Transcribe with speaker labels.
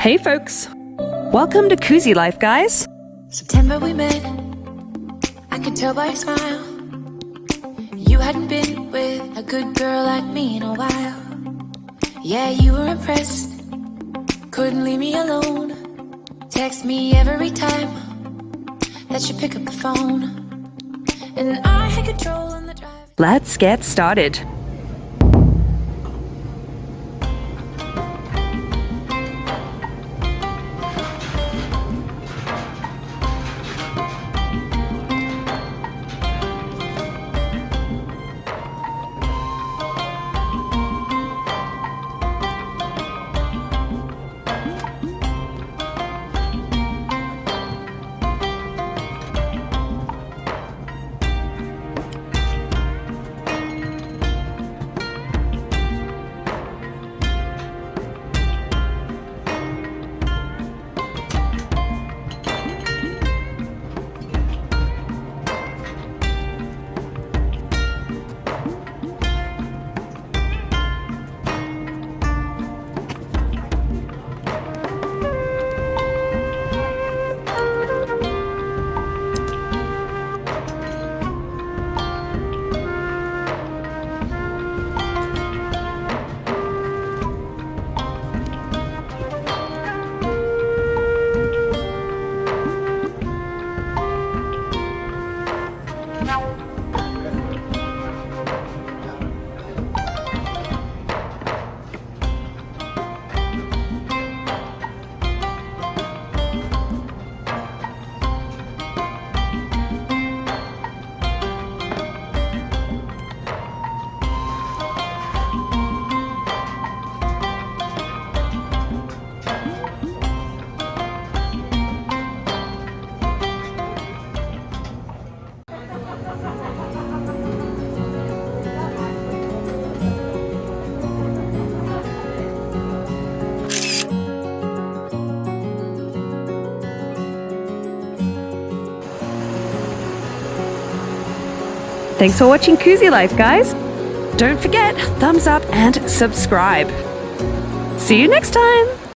Speaker 1: Hey folks, welcome to CoozyLife, guys.
Speaker 2: September we met, I could tell by your smile. You hadn't been with a good girl like me in a while. Yeah, you were impressed, couldn't leave me alone. Text me every time that you pick up the phone. And I had control on the drive.
Speaker 1: Let's get started. Thanks for watching CoozyLife, guys. Don't forget, thumbs up and subscribe. See you next time.